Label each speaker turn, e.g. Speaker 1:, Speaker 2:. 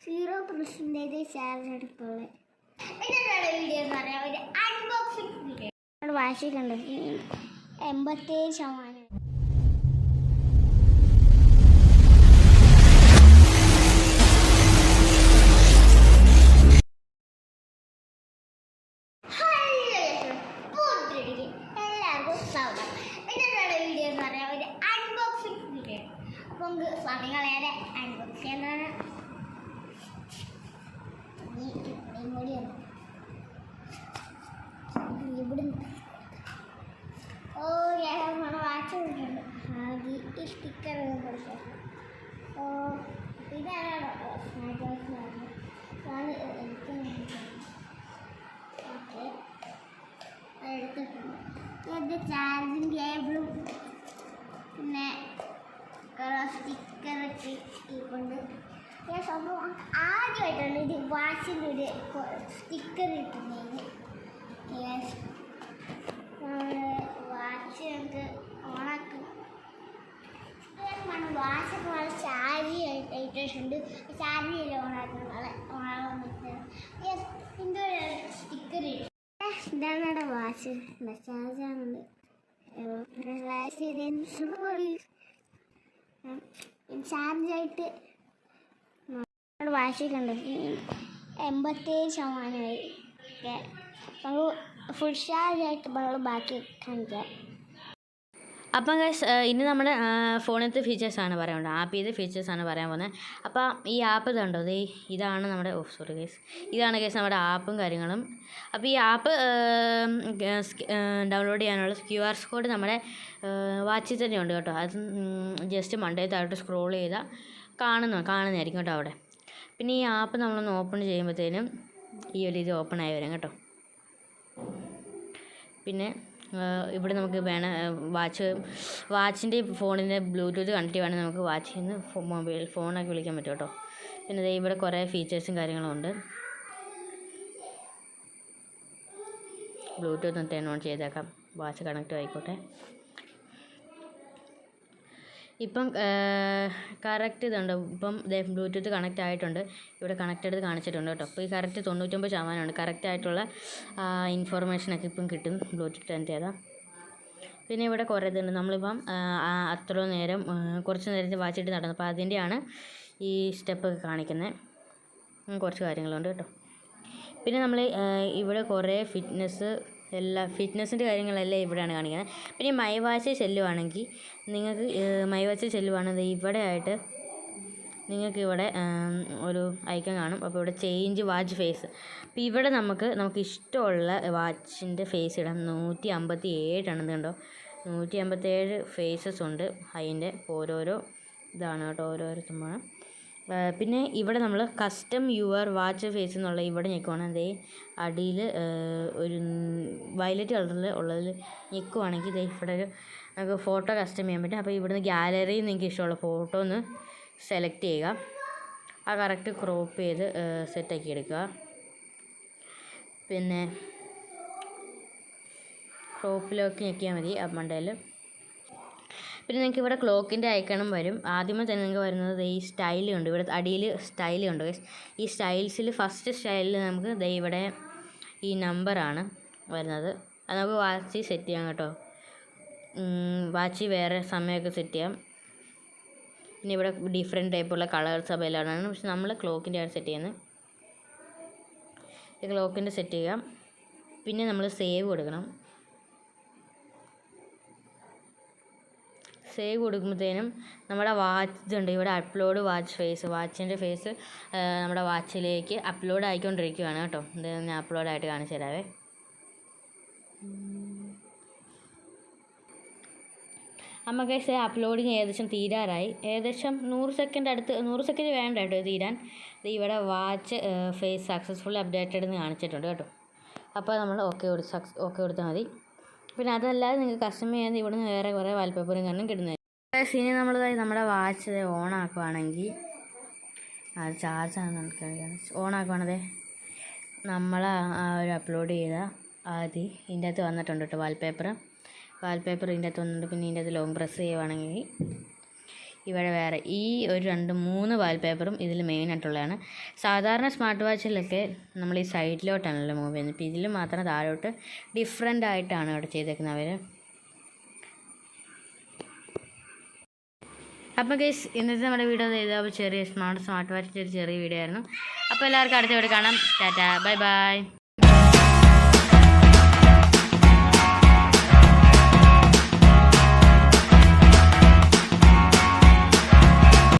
Speaker 1: 0% charge എടുക്കുള്ളൂ. Video എന്ന് പറയാം, ഒരു അൺബോക്സിംഗ് വീഡിയോ. വാശിക്കുണ്ട് 87%. എല്ലാവർക്കും സ്വാഗതം. ഇന്നത്തെ വീഡിയോ എന്ന് പറയാം, ഒരു അൺബോക്സിംഗ് വീഡിയോ. അപ്പോൾ നമുക്ക് സമയം കളയാതെ അൺബോക്സ് ചെയ്യാനാണ്. നമ്മുടെ വാച്ച് കൊടുക്കുന്നുണ്ട്. ആദ്യം ഈ സ്റ്റിക്കർ കൊടുക്കാം. ഇതാണ് സ്മാർട്ട് വാച്ച്. അതാണ് ഓക്കെ, എടുത്തിട്ടുണ്ട്. ഇത് ചാർജിങ് കേബിളും പിന്നെ സ്റ്റിക്കറൊക്കെ കൊണ്ട് സംഭവം ആദ്യമായിട്ടാണ് ഇത് വാച്ചിൻ്റെ ഒരു സ്റ്റിക്കർ കിട്ടുന്നത്. വാച്ച് നമുക്ക് ഓണാക്കും. വാച്ചൊക്കെ വളരെ ചാരി ആയിട്ടുണ്ട്. ചാരി ഓണാക്കാൻ ഇതിൻ്റെ സ്റ്റിക്കർ ഇതാണ് ഇവിടെ വാച്ച്. ചാർജാണുണ്ട്. ചാർജായിട്ട് വാശിക്കുണ്ട് 87%. നമുക്ക് ഫുൾ ചാർജായിട്ട് നമ്മൾ ബാക്കി കാണിക്കാം.
Speaker 2: അപ്പം ഇനി നമ്മുടെ ഫോണിലത്തെ ഫീച്ചേഴ്സാണ് പറയാൻ ആപ്പ് ചെയ്ത ഫീച്ചേഴ്സാണ് പറയാൻ പോകുന്നത്. അപ്പോൾ ഈ ആപ്പ് ഇതുണ്ടോ, ഇതാണ് നമ്മുടെ ഇതാണ് കേസ് നമ്മുടെ ആപ്പും കാര്യങ്ങളും. അപ്പോൾ ഈ ആപ്പ് ഡൗൺലോഡ് ചെയ്യാനുള്ള QR കോഡ് നമ്മുടെ വാച്ചിൽ തന്നെ ഉണ്ട് കേട്ടോ. അത് ജസ്റ്റ് മണ്ടേത്തായിട്ട് സ്ക്രോൾ ചെയ്താൽ കാണുന്നതായിരിക്കും കേട്ടോ അവിടെ. പിന്നെ ഈ ആപ്പ് നമ്മളൊന്ന് ഓപ്പൺ ചെയ്യുമ്പോഴത്തേനും ഈ ഒരു ഇത് ഓപ്പൺ ആയി വരും കേട്ടോ. പിന്നെ ഇവിടെ നമുക്ക് വാച്ചിൻ്റെ ഫോണിൻ്റെ ബ്ലൂടൂത്ത് കണക്ട് ചെയ്യുവാണെങ്കിൽ നമുക്ക് വാച്ചിൽ നിന്ന് ഫോണൊക്കെ വിളിക്കാൻ പറ്റും കേട്ടോ. പിന്നെ ഇവിടെ കുറേ ഫീച്ചേഴ്സും കാര്യങ്ങളും ഉണ്ട്. ബ്ലൂടൂത്ത് ടേൺ ഓൺ ചെയ്തേക്കാം, വാച്ച് കണക്റ്റ് ആയിക്കോട്ടെ. ഇപ്പം കറക്റ്റ് ഇതുണ്ട്. ഇപ്പം ബ്ലൂടൂത്ത് കണക്റ്റ് ആയിട്ടുണ്ട്. ഇവിടെ കണക്റ്റ് എടുത്ത് കാണിച്ചിട്ടുണ്ട് കേട്ടോ. അപ്പോൾ ഈ കറക്റ്റ് 99% കറക്റ്റായിട്ടുള്ള ഇൻഫോർമേഷനൊക്കെ ഇപ്പം കിട്ടും ബ്ലൂടൂത്ത് കണക്റ്റ് ചെയ്താൽ. പിന്നെ ഇവിടെ കുറേ ഇതുണ്ട്. നമ്മളിപ്പം അത്ര നേരം കുറച്ച് നേരത്തെ വാച്ചിട്ട് നടന്നു. അപ്പോൾ അതിൻ്റെയാണ് ഈ സ്റ്റെപ്പൊക്കെ കാണിക്കുന്നത്. കുറച്ച് കാര്യങ്ങളുണ്ട് കേട്ടോ. പിന്നെ നമ്മൾ ഇവിടെ കുറേ ഫിറ്റ്നസിൻ്റെ കാര്യങ്ങളെല്ലാം ഇവിടെയാണ് കാണിക്കുന്നത്. പിന്നെ മൈ വാച്ചിൽ ചെല്ലുവാണെങ്കിൽ നിങ്ങൾക്ക് ഇവിടെ ആയിട്ട് നിങ്ങൾക്ക് ഇവിടെ ഒരു ഐക്കൺ കാണും. അപ്പോൾ ഇവിടെ ചേഞ്ച് വാച്ച് ഫേസ്. അപ്പോൾ ഇവിടെ നമുക്ക് ഇഷ്ടമുള്ള വാച്ചിൻ്റെ ഫേസ് ഇടാം. 157 കണ്ടോ, 157 ഫേസസ് ഉണ്ട് അതിൻ്റെ. ഓരോരോ ഇതാണ് കേട്ടോ, ഓരോരോ സംഭവം. പിന്നെ ഇവിടെ നമ്മൾ കസ്റ്റം യുവർ വാച്ച് ഫേസ് എന്നുള്ള ഇവിടെ ഞെക്കുവാണെങ്കിൽ അടിയിൽ ഒരു വയലറ്റ് കളറിൽ ഉള്ളതിൽ ഞെക്കുവാണെങ്കിൽ ഇവിടെ നമുക്ക് ഫോട്ടോ കസ്റ്റം ചെയ്യാൻ പറ്റും. അപ്പോൾ ഇവിടുന്ന് ഗാലറിയിൽ നിങ്ങൾക്ക് ഇഷ്ടമുള്ള ഫോട്ടോ ഒന്ന് സെലക്ട് ചെയ്യുക. ആ കറക്റ്റ് ക്രോപ്പ് ചെയ്ത് സെറ്റാക്കി എടുക്കുക. പിന്നെ ക്രോപ്പിലൊക്കെ ഞെക്കിയാൽ മതി ആ മണ്ടയിൽ. പിന്നെ നിങ്ങൾക്ക് ഇവിടെ ക്ലോക്കിൻ്റെ ഐക്കണും വരും. ആദ്യമേ തന്നെ നിങ്ങൾക്ക് വരുന്നത് ഈ സ്റ്റൈലുണ്ട്. ഇവിടെ അടിയിൽ സ്റ്റൈലുണ്ട്. ഈ സ്റ്റൈൽസിൽ ഫസ്റ്റ് സ്റ്റൈലിൽ നമുക്ക് ഇവിടെ ഈ നമ്പറാണ് വരുന്നത്. അത് നമുക്ക് വാച്ച് സെറ്റ് ചെയ്യാം കേട്ടോ. വാച്ച് വേറെ സമയമൊക്കെ സെറ്റ് ചെയ്യാം. പിന്നെ ഇവിടെ ഡിഫറെൻറ്റ് ടൈപ്പുള്ള കളേഴ്സ് അവൈലബിൾ ആണ്. പക്ഷെ നമ്മൾ ക്ലോക്കിൻ്റെ ആണ് സെറ്റ് ചെയ്യുന്നത്. ഈ ക്ലോക്കിൻ്റെ സെറ്റ് ചെയ്യാം. പിന്നെ നമ്മൾ സേവ് കൊടുക്കണം. സേവ് കൊടുക്കുമ്പോഴത്തേനും നമ്മുടെ വാച്ച് ഇതുണ്ട്. ഇവിടെ അപ്ലോഡ് വാച്ച് ഫേസ്, വാച്ചിൻ്റെ ഫേസ് നമ്മുടെ വാച്ചിലേക്ക് അപ്ലോഡ് ആയിക്കൊണ്ടിരിക്കുകയാണ് കേട്ടോ. ഇത് ഞാൻ അപ്ലോഡായിട്ട് കാണിച്ചു തരാവേ. നമുക്ക് അപ്ലോഡിങ് ഏകദേശം തീരാറായി. ഏകദേശം 100 സെക്കൻഡ് വേണ്ട കേട്ടോ തീരാൻ. ഇവിടെ വാച്ച് ഫേസ് സക്സസ്ഫുള്ളി അപ്ഡേറ്റഡ് എന്ന് കാണിച്ചിട്ടുണ്ട് കേട്ടോ. അപ്പോൾ നമ്മൾ ഓക്കെ കൊടുത്താൽ മതി. പിന്നെ അതല്ലാതെ നിങ്ങൾക്ക് കസ്റ്റമർ ചെയ്യാൻ ഇവിടെ നിന്ന് വേറെ കുറേ വാൾപേപ്പറും കാരണം കിട്ടുന്നത്. ഇനി നമ്മുടെ വാച്ച് ഓൺ ആക്കുവാണെങ്കിൽ അത് ചാർജാണ് ഓൺ ആക്കുവാണതേ നമ്മൾ ഒരു അപ്ലോഡ് ചെയ്ത ആദ്യം ഇതിൻ്റെ അകത്ത് വന്നിട്ടുണ്ട് കേട്ടോ വാൾപേപ്പർ ഇതിൻ്റെ അകത്ത് വന്നിട്ടുണ്ട്. പിന്നെ ഇതിൻ്റെ അകത്ത് ലോങ് പ്രസ് ചെയ്യുവാണെങ്കിൽ ഇവിടെ വേറെ ഈ ഒരു 2-3 വാൾപേപ്പറും ഇതിൽ മെയിനായിട്ടുള്ളതാണ്. സാധാരണ സ്മാർട്ട് വാച്ചിലൊക്കെ നമ്മൾ ഈ സൈഡിലോട്ടാണല്ലോ മൂവ് ചെയ്യുന്നത്. ഇപ്പോൾ ഇതിൽ മാത്രം താഴോട്ട് ഡിഫറെൻ്റ് ആയിട്ടാണ് ഇവിടെ ചെയ്തേക്കുന്നത് അവർ. അപ്പോൾ ഗൈസ് ഇന്നത്തെ നമ്മുടെ വീഡിയോ ചെയ്താൽ ചെറിയ സ്മാർട്ട് വാച്ചിൻ്റെ ഒരു ചെറിയ വീഡിയോ ആയിരുന്നു. അപ്പോൾ എല്ലാവർക്കും അടുത്ത വീഡിയോ കാണാം. Tata, bye bye.